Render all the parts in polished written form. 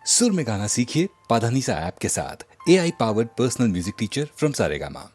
सुर में गाना सीखिए पाधानीसा ऐप के साथ। AI powered personal music teacher from Saregama.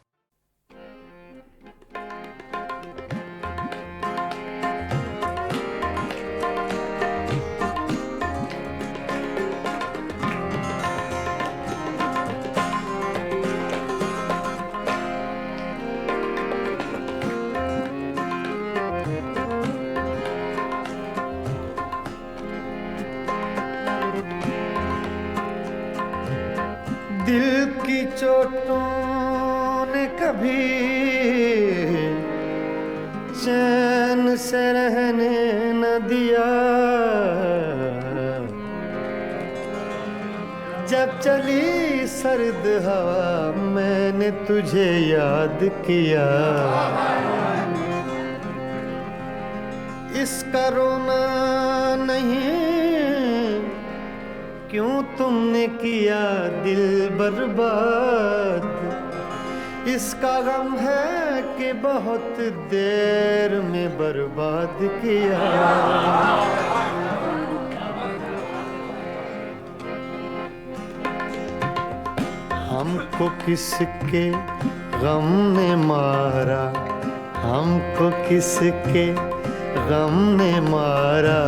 दिल की चोटों ने कभी चैन से रहने न दिया। जब चली सर्द हवा मैंने तुझे याद किया। इसका रोना नहीं क्यों तुमने किया दिल बर्बाद। इसका गम है कि बहुत देर में बर्बाद किया। हमको किसके गम ने मारा, हमको किसके गम ने मारा।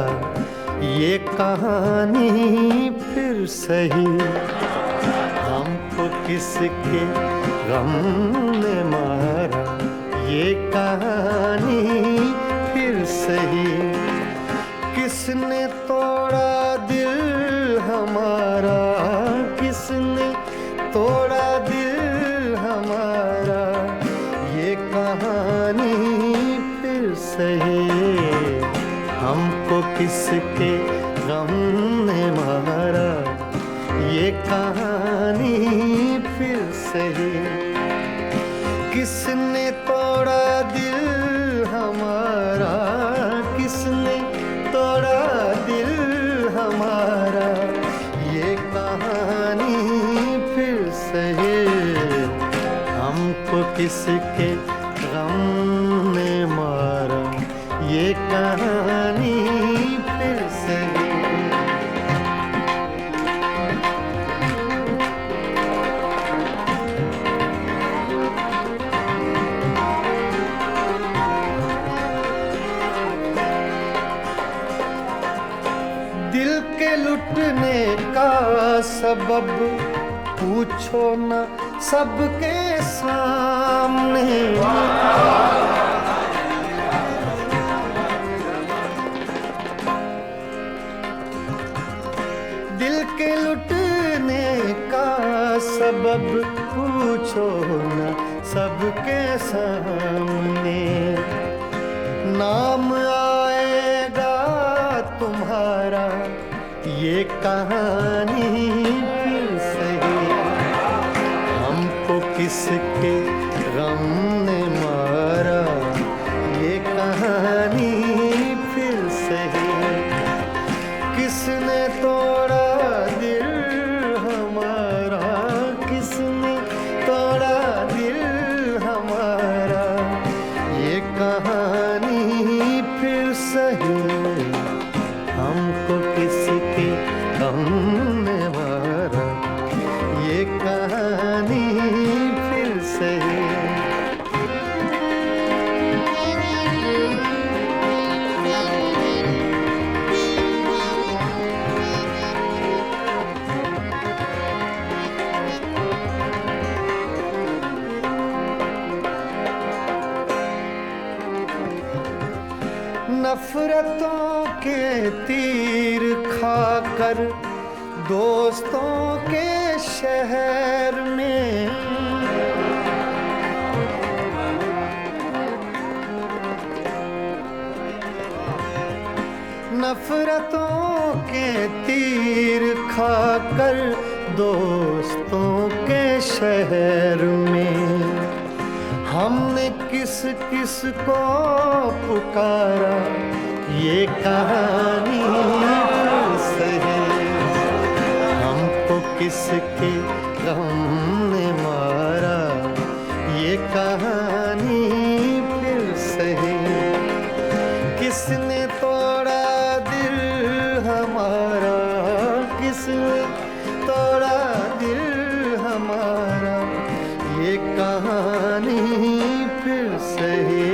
ये कहानी फिर सही, हमको किसके गम ने मारा। ये कहानी फिर सही, किसने तोड़ा दिल हमारा, किसने तोड़ा दिल हमारा। ये कहानी फिर सही, हमको किसके गम ने मारा। ये कहानी फिर सही, किसने तोड़ा दिल हमारा, किसने तोड़ा दिल हमारा। ये कहानी फिर सही, हमको किसके गम ने मारा। ये कहानी फिर सही। दिल के लुटने का सबब पूछो न सबके सामने। दिल के लुटने का सबब पूछो न सबके सामने। नाम आएगा तुम्हारा, ये कहानी फिर सही। हमको किसके गम ने मारा। ये कहानी फिर सही, किसने तोड़ा दिल हमारा, किसने तोड़ा दिल हमारा। ये कहानी फिर सही, हमको किसके गम ने मारा। ये कहानी फिर सही। नफरतों के तीर खाकर दोस्तों के शहर में। नफरतों के तीर खाकर दोस्तों के शहर में। हमने किस किस को पुकारा। ये कहानी फिर सही, हमको किसके गम ने मारा। ये कहानी फिर सही, किसने तोड़ा दिल हमारा, किसने तोड़ा दिल हमारा, ये कहानी फिर सही।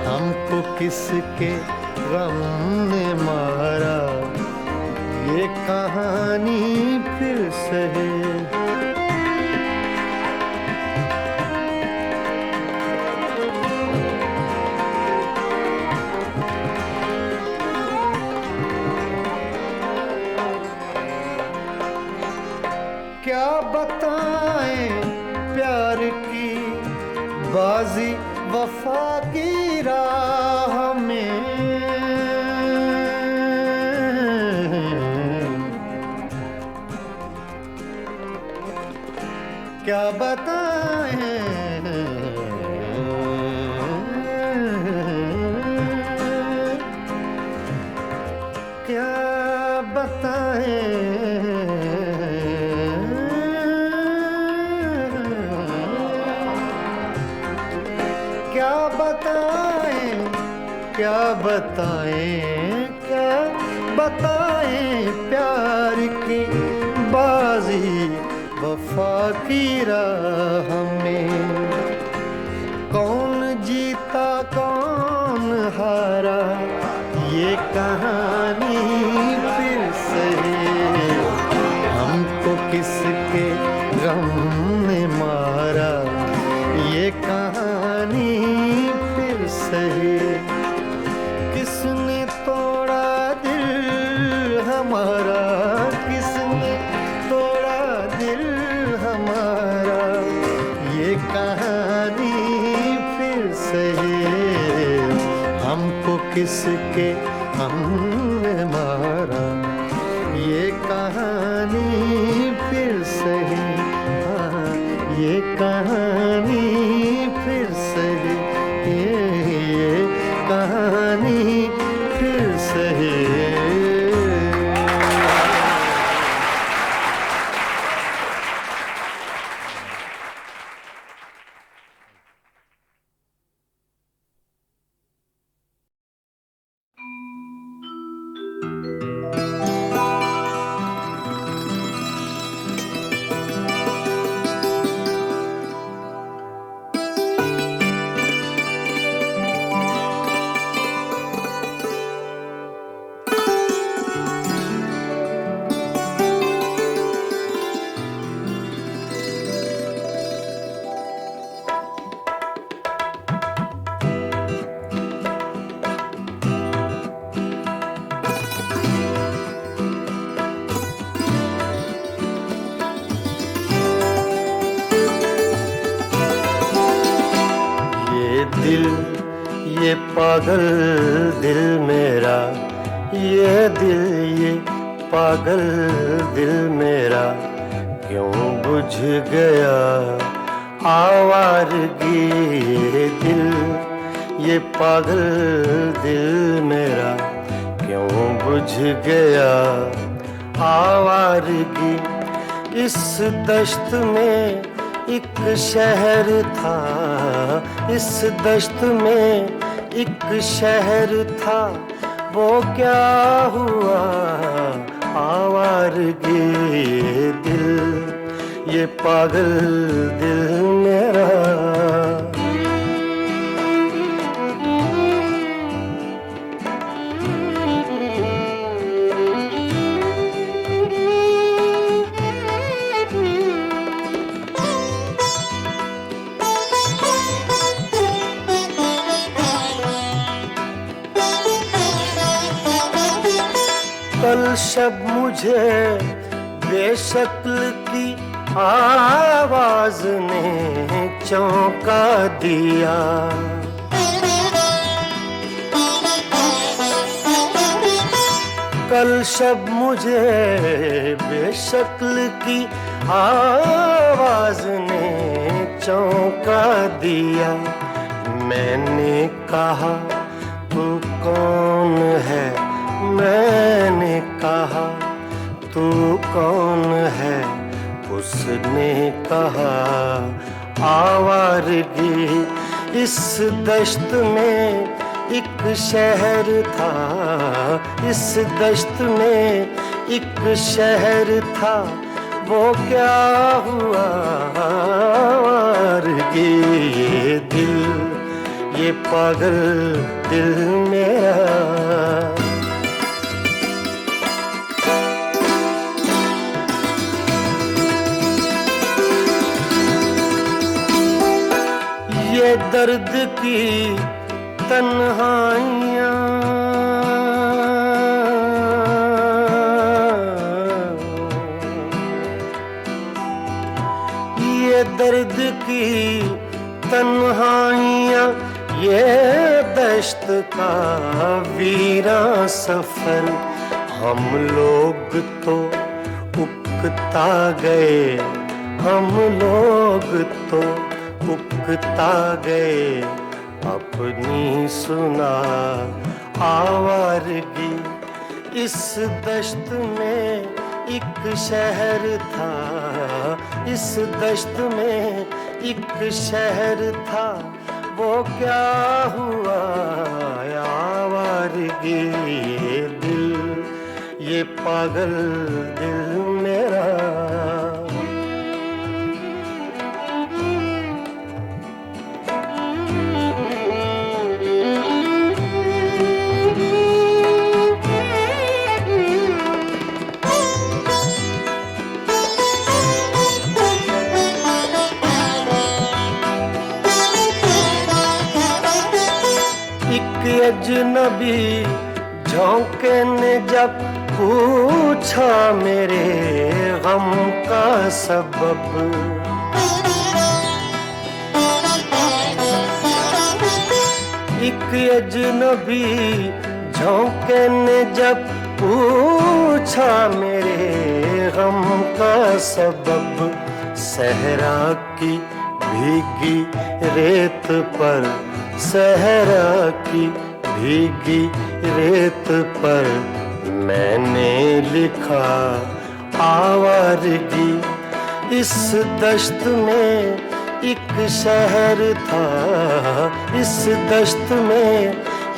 हमको किसके गम ने मारा, ये कहानी फिर सही। क्या बताएं प्यार की बाजी वफा की राह में, क्या बताएं, क्या बताएं, क्या बताएं, क्या बताएं, क्या बताएं प्यार की बाजी वफा की राह में। कौन जीता कौन हारा, ये कहानी फिर सही। हमको किसके गम ने मारा, ये कहानी फिर सही। किसने तोड़ा दिल हमारा, किसने तोड़ा दिल हमारा, ये कहानी फिर सही। हमको किसके हमने मारा, ये कहानी फिर सही। हाँ, ये कहानी फिर सही, ये कहानी फिर सही। ये पागल दिल मेरा, ये दिल, ये पागल दिल मेरा, क्यों बुझ गया आवारगी। ये दिल, ये पागल दिल मेरा, क्यों बुझ गया आवारगी। इस दश्त में एक शहर था, इस दश्त में एक शहर था, वो क्या हुआ आवारगी। ये दिल, ये पागल दिल मेरा। कल शब मुझे बेशक्ल की आवाज ने चौंका दिया। कल शब मुझे बेशक्ल की आवाज ने चौंका दिया। मैंने कहा तू कौन है, मैंने कहा तू कौन है। उसने कहा आवारगी। इस दश्त में एक शहर था, इस दश्त में एक शहर था वो क्या हुआ आवारगी। ये दिल, ये पागल दिल मेरा, ये दर्द की तन्हाइयाँ, ये दर्द की तन्हाइयाँ, ये दश्त का वीरां सफर। हम लोग तो उकता गए, हम लोग तो उकता गए अपनी सुना आवारगी। इस दश्त में एक शहर था, इस दश्त में एक शहर था, वो क्या हुआ आवारगी। ये दिल, ये पागल दिल मेरा, अजनबी झोंके ने जब पूछा मेरे गम का सबब। एक अजनबी झोंके ने जब पूछा मेरे गम का सबब। सहरा की भीगी रेत पर, सहरा की भीगी रेत पर मैंने लिखा आवारगी। इस दश्त में एक शहर था, इस दश्त में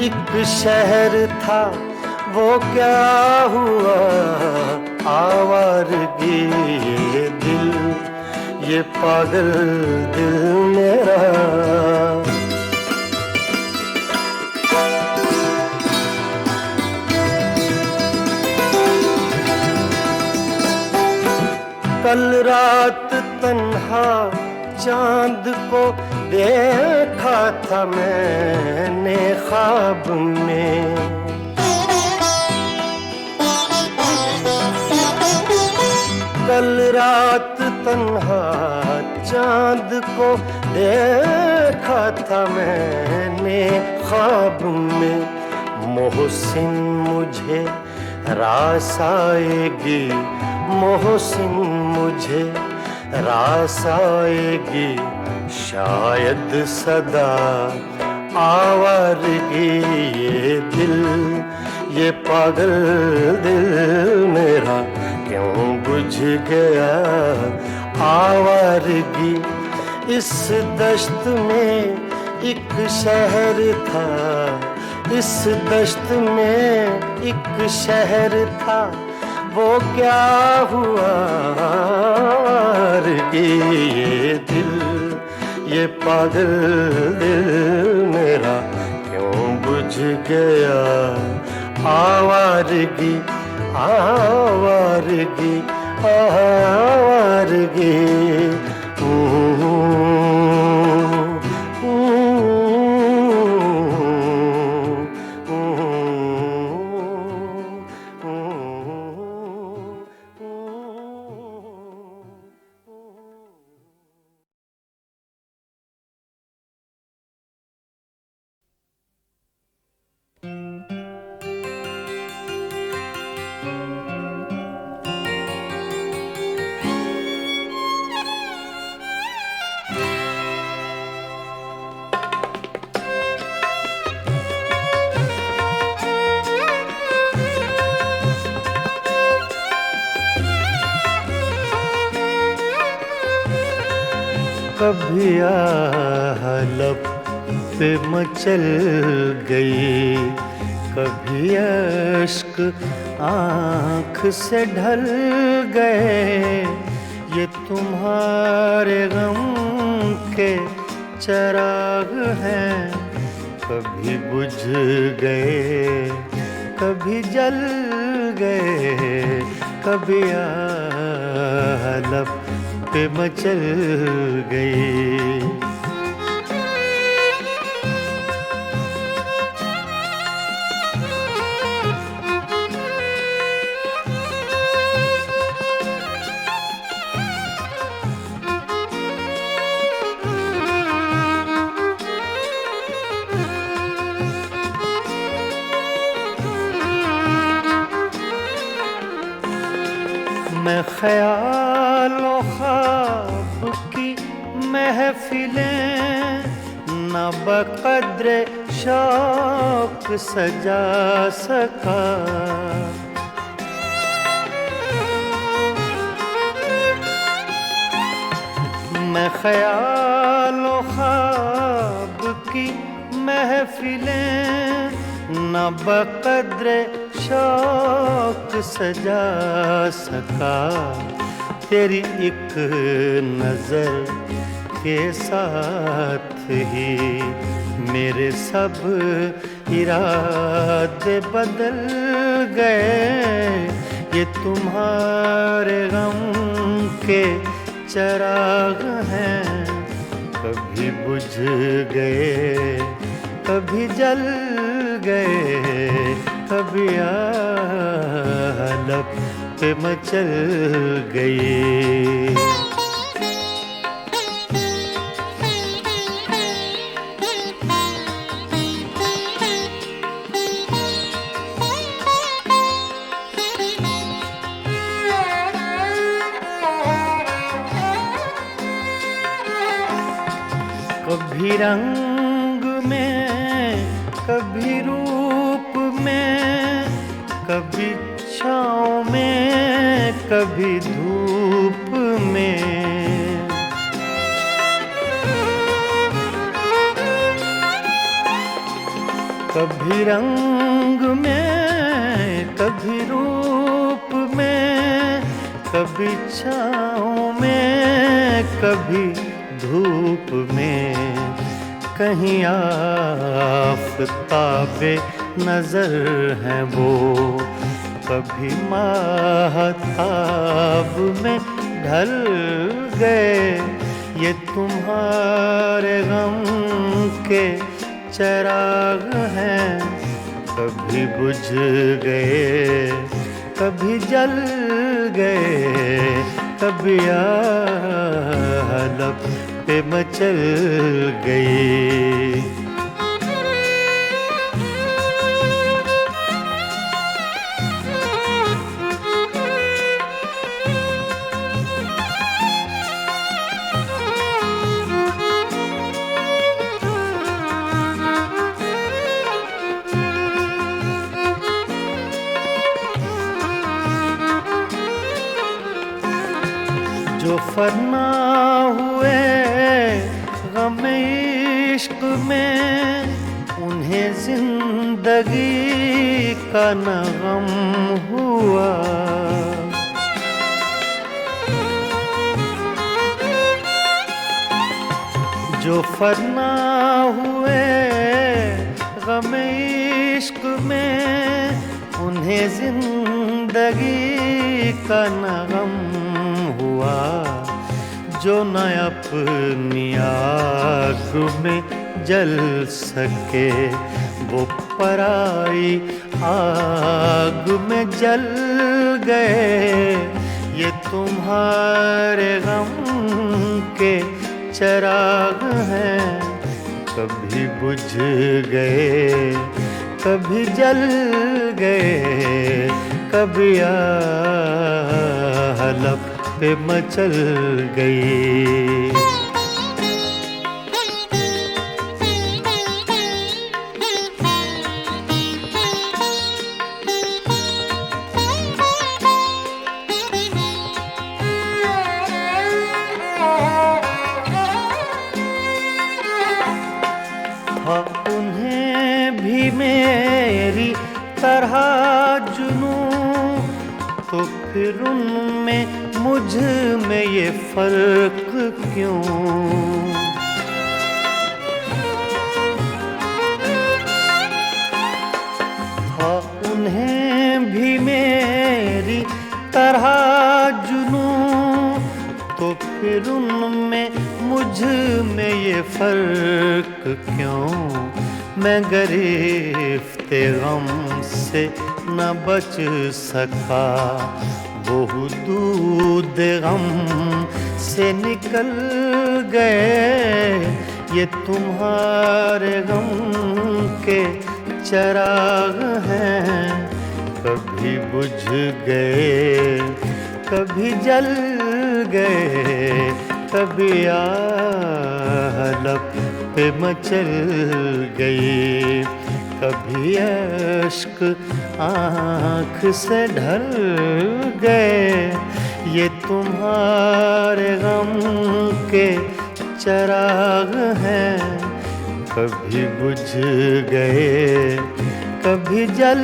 एक शहर था, वो क्या हुआ आवारगी। ये दिल, ये पागल दिल मेरा, कल रात तन्हा चांद को देखा था मैंने ख्वाब में। कल रात तन्हा चांद को देखा था मैंने ख्वाब में। मोहसिन मुझे रास आएगी, मोहसिन मुझे रास आएगी, शायद सदा आवारगी। ये दिल, ये पागल दिल मेरा क्यों बुझ गया आवारगी। इस दश्त में एक शहर था, इस दश्त में एक शहर था, वो क्या हुआ आवारगी। ये दिल, ये पागल दिल मेरा क्यों बुझ गया आवारगी, आवारगी, आवारगी। कभी आह लब पे मचल गई, कभी अश्क आँख से ढल गए, ये तुम्हारे गम के चराग हैं। कभी बुझ गए, कभी जल गए, कभी लब पे मचल गई। मैं ख्यालों ख्वाब की महफिलें न बक़द्रे शौक सजा सका। मैं ख्यालों ख्वाब की महफिलें न बक़द्रे शौक सजा सका। तेरी एक नजर के साथ ही मेरे सब इरादे बदल गए। ये तुम्हारे गम के चराग हैं, कभी बुझ गए, कभी जल गए, कभी लब पे मचल गई। कभी रंग में, कभी रूप में, कभी छाँव में, कभी धूप में। कभी रंग में, कभी रूप में, कभी छाँव में, कभी धूप में। कहीं आफ़ताबे नजर हैं वो, कभी माहताब में ढल गए। ये तुम्हारे गम के चराग हैं, कभी बुझ गए, कभी जल गए, कभी लब पे मचल गई। जो फना हुए गम इश्क में, उन्हें जिंदगी का न गम हुआ। जो फना हुए गम इश्क में, उन्हें जिंदगी का न गम हुआ। जो न अपनी आग में जल सके, वो पराई आग में जल गए। ये तुम्हारे गम के चराग हैं, कभी बुझ गए, कभी जल गए, कभी लब पे मचल गई। उन्हें भी मेरी फिर उनमें मुझ में ये फर्क क्यों? हाँ, उन्हें भी मेरी तरह जुनूं, तो फिर उनमें मुझ में ये फर्क क्यों? मैं गिरफ्ते गम से न बच सका, वो दूध गम से निकल गए। ये तुम्हारे गम के चराग हैं, कभी बुझ गए कभी जल गए, कभी आलप पे मचल गई, कभी अश्क आँख से ढल गए। ये तुम्हारे गम के चराग हैं, कभी बुझ गए कभी जल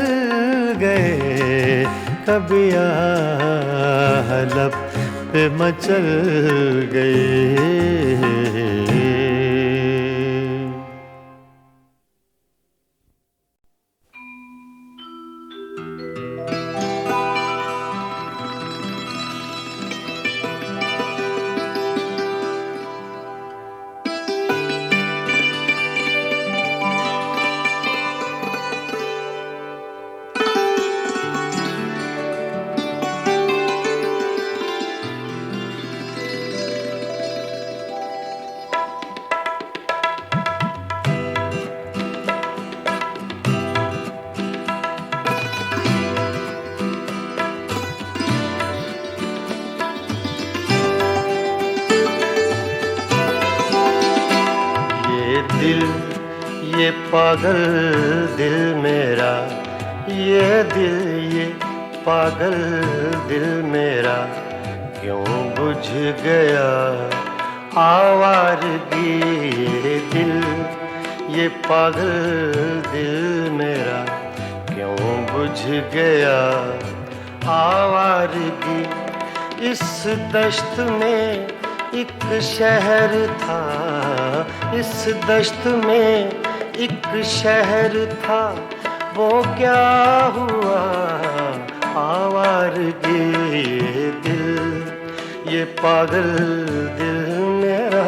गए, कभी आलप पे मचल गए। ये पागल दिल मेरा, ये दिल ये पागल दिल मेरा, क्यों बुझ गया आवारगी। ये दिल ये पागल दिल मेरा, क्यों बुझ गया आवारगी। इस दश्त में एक शहर था, इस दश्त में एक शहर था, वो क्या हुआ आवारगी। ये दिल ये पागल दिल मेरा।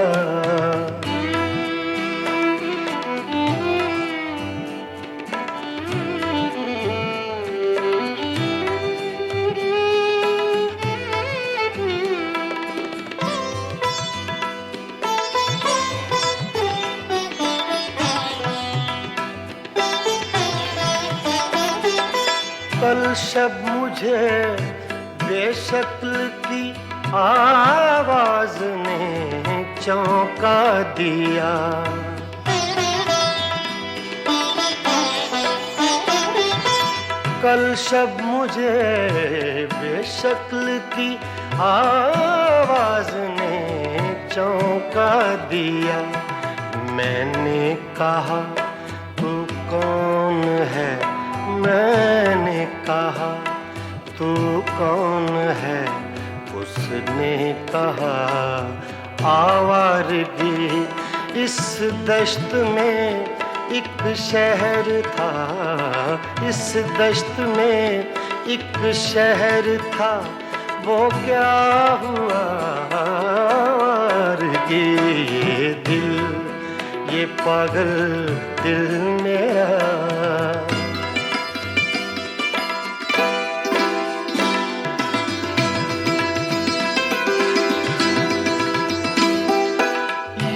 कल शब मुझे बेशक्ल की आवाज ने चौंका दिया। कल शब मुझे बेशक्ल की आवाज ने चौंका दिया। मैंने कहा तू कौन है, मैंने कहा तू कौन है। उसने कहा आवारगी। इस दश्त में एक शहर था, इस दश्त में एक शहर था, वो क्या हुआ आवारगी। ये दिल ये पागल दिल मेरा।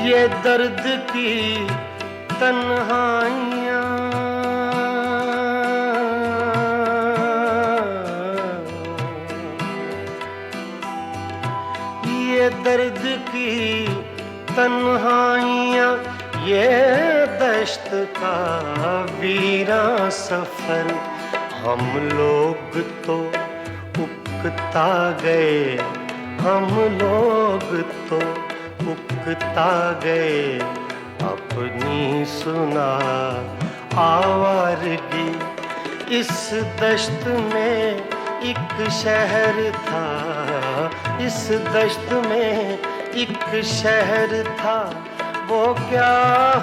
ये दर्द की तन्हाइयाँ, ये दर्द की तन्हाइयाँ, ये दश्त का वीरां सफर। हम लोग तो उकता गए, हम लोग तो उकता गए, अपनी सुना आवारगी। इस दश्त में एक शहर था, इस दश्त में एक शहर था, वो क्या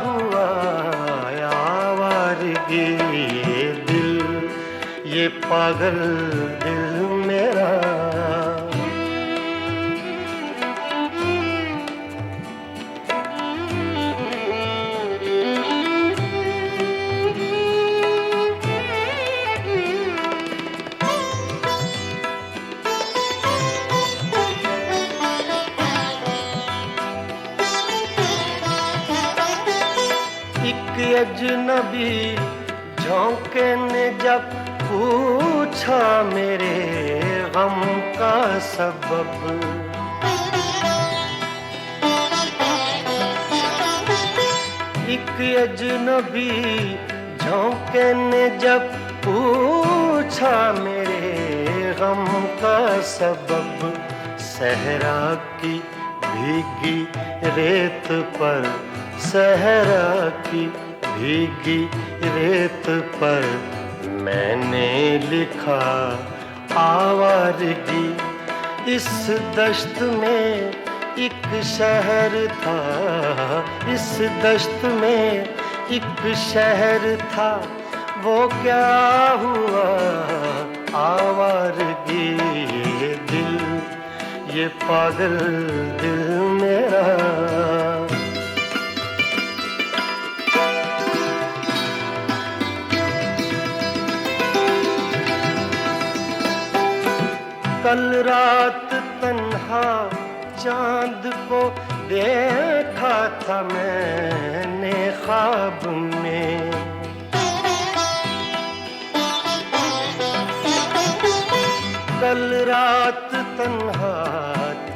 हुआ आवारगी ये दिल, ये पागल दिल मेरा। अजनबी झोंके ने जब पूछा मेरे गम का सबब, एक अजनबी झोंके ने जब पूछा मेरे गम का सबब, सहरा की भीगी रेत पर, सहरा की भीगी रेत पर मैंने लिखा आवारगी। इस दश्त में एक शहर था, इस दश्त में एक शहर था, वो क्या हुआ आवारगी ये दिल, ये पागल दिल मेरा। कल रात तन्हा चांद को देखा था मैंने ख्वाब में, कल रात तन्हा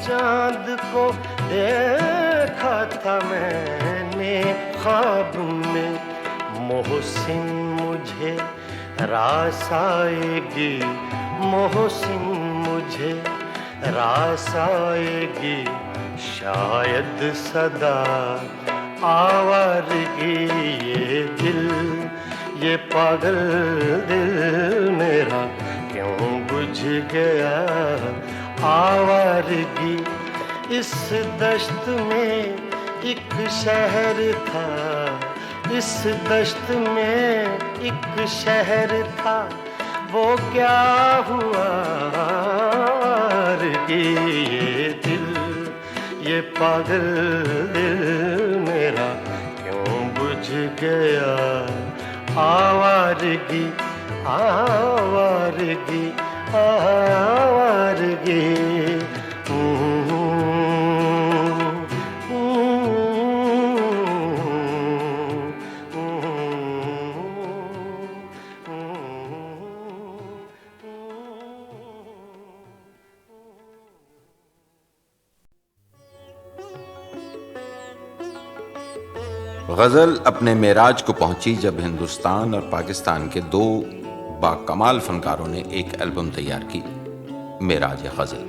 चांद को देखा था मैंने ख्वाब में। मोहसिन मुझे रास आएगी, मोहसिन मुझे रास आएगी, शायद सदा आवारगी ये दिल, ये पागल दिल मेरा क्यों बुझ गया आवारगी। इस दश्त में एक शहर था, इस दश्त में एक शहर था, वो क्या हुआ आवारगी ये दिल, ये पागल दिल मेरा क्यों बुझ गया आवारगी, आवारगी, आवारगी। गज़ल अपने मेराज को पहुंची जब हिंदुस्तान और पाकिस्तान के दो बाकमाल फनकारों ने एक एल्बम तैयार की, मेराज गज़ल।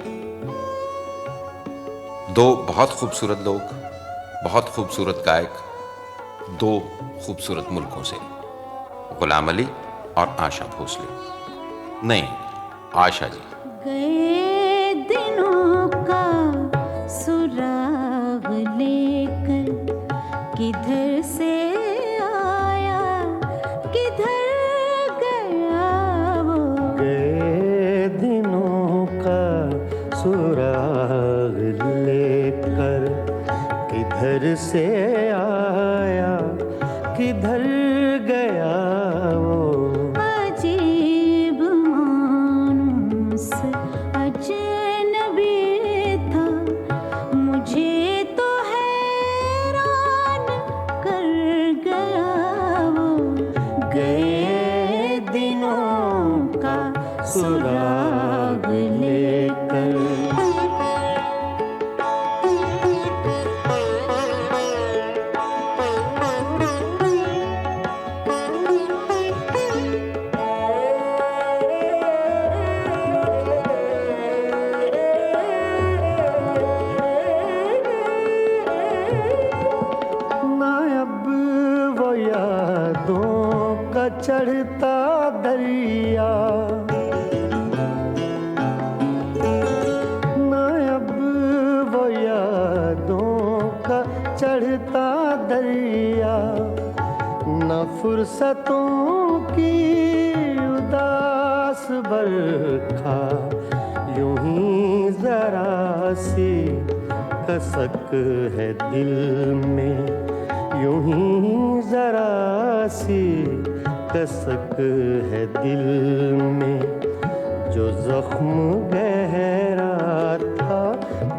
दो बहुत खूबसूरत लोग, बहुत खूबसूरत गायक, दो खूबसूरत मुल्कों से, गुलाम अली और आशा भोसले। नहीं, आशा जी। गए दिनों का सुराग लेकर किधर से आया, किधर गया वो। गए दिनों का सुराग लेकर किधर से आया, किधर गया वो। अजीब मानूस अजनबी था, मुझे तो हैरान कर गया वो। गए दिनों का सुराग लेकर। चढ़ता दरिया, न फुर्सतों की उदास बरखा, यूं ही जरा सी कसक है दिल में, यूं ही जरा सी कसक है दिल में, जो जख्म गहरा था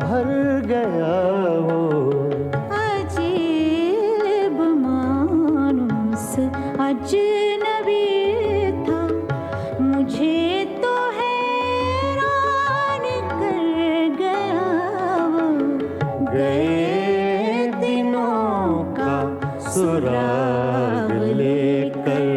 भर गया वो। अजीब मानुस अजनबी था, मुझे तो हैरान कर गया वो। गए दिनों का सुराग लेकर।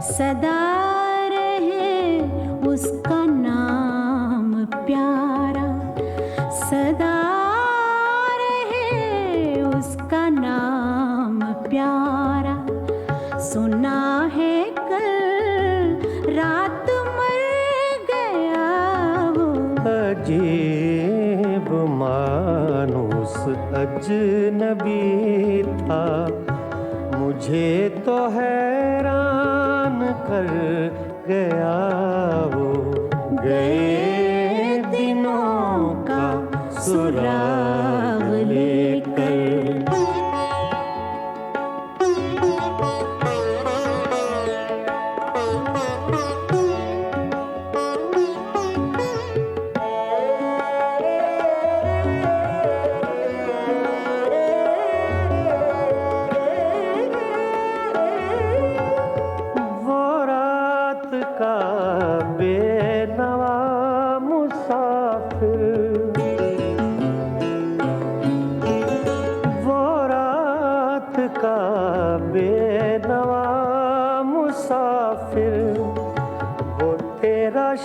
सदा रहे उसका नाम प्यारा, सदा रहे उसका नाम प्यारा। सुना है कल रात मर गया वो। अजीब मानुस अजनबी था, मुझे तो हैरान कर गया वो। गए दिनों का सुराग लेकर।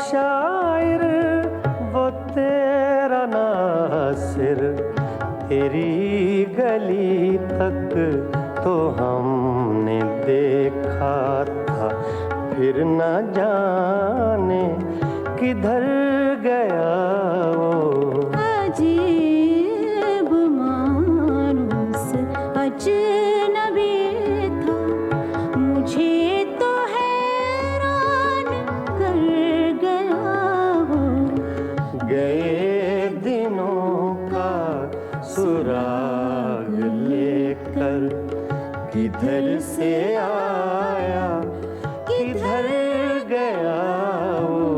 शायर वो तेरा नासिर, तेरी गली तक तो हमने देखा था, फिर न जाने किधर गया वो। अजीब मानुस अजनबी था, मुझे तो हैरान कर गया वो। गए दिनों का सुराग लेकर, किधर से आया किधर गया वो।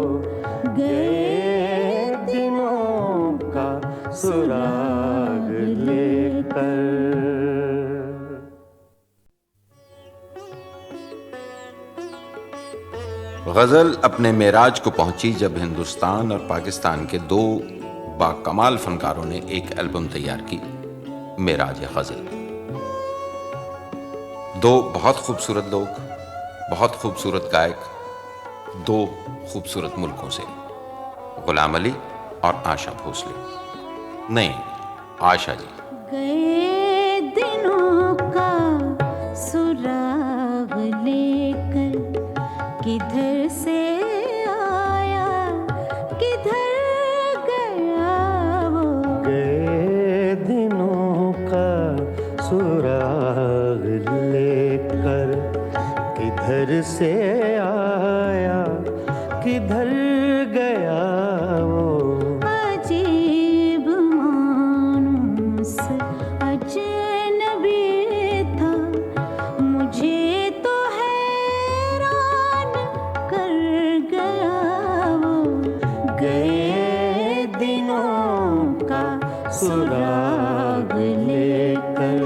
गए दिनों का सुराग लेकर। गज़ल अपने मेराज को पहुंची जब हिंदुस्तान और पाकिस्तान के दो बाकमाल फनकारों ने एक एल्बम तैयार की, मेराज गज़ल। दो बहुत खूबसूरत लोग, बहुत खूबसूरत गायक, दो खूबसूरत मुल्कों से, गुलाम अली और आशा भोसले। नहीं, आशा जी। गए दिनों का सुराग लेकर, किधर से आया किधर गया वो। गए दिनों का सुराग लेकर, किधर से आया किधर गया वो। अजीब मानुस अजनबी था, मुझे तो हैरान कर गया वो। गए दिनों का सुराग लेकर।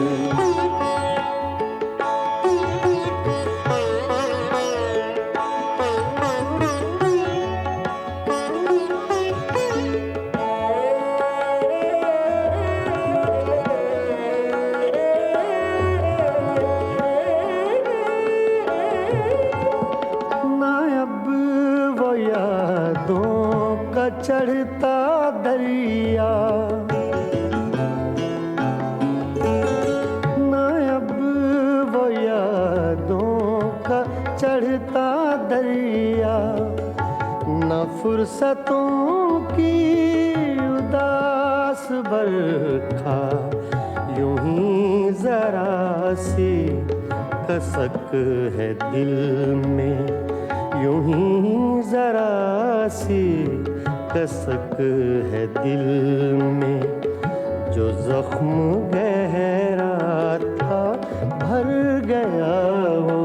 चढ़ता दरिया, ना अब वो यादों का चढ़ता दरिया, ना फुर्सतों की उदास बरखा, यूं ही जरा सी कसक है दिल में, यूं ही जरा सी कसक है दिल में, जो जख्म गहरा था भर गया वो।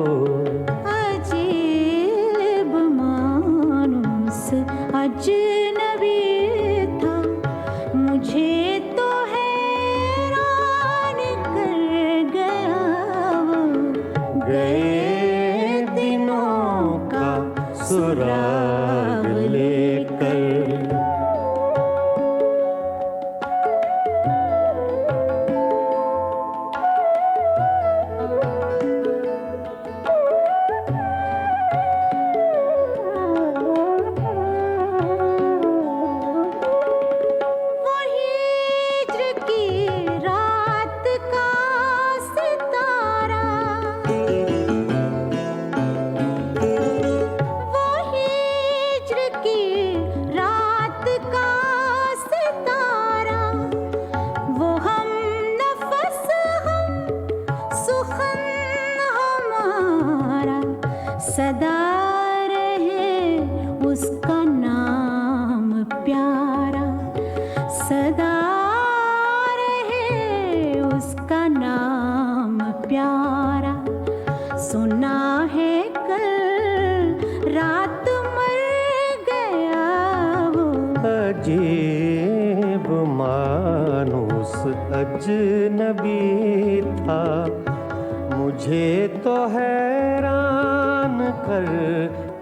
अजीब मानुस अजनबी था, मुझे तो हैरान कर गया वो। गए दिनों का सुराग लेकर। सदा रहे उसका नाम प्यारा, सदा रहे उसका नाम प्यारा। सुना है कल रात मर गया वो। अजीब मानुस अजनबी था, मुझे तो हैरान कर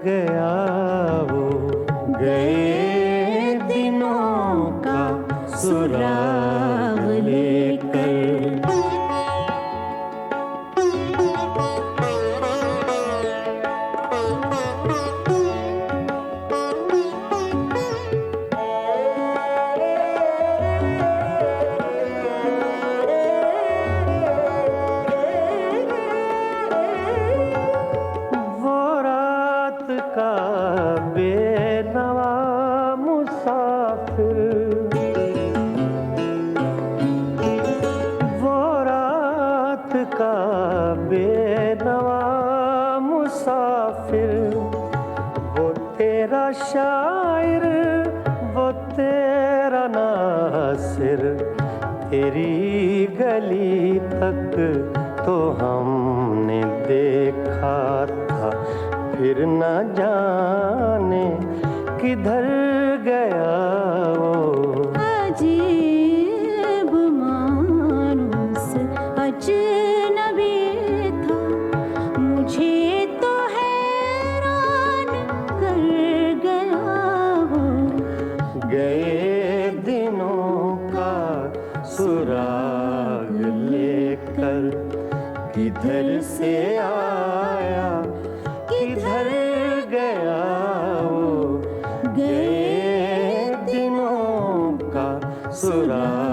गया वो। गए दिनों का सुराग लेकर। का बेनवा मुसाफिर, वो रात का बेनवा मुसाफिर, वो तेरा शायर, वो तेरा नासिर, तेरी गली तक तो हमने देखा था, फिर न जाने किधर गया वो। अजीब मानुस अजनबी था, मुझे तो हैरान कर गया वो। गए दिनों का सुराग लेकर, किधर से आया किधर गया वो। गए दिनों का सुराग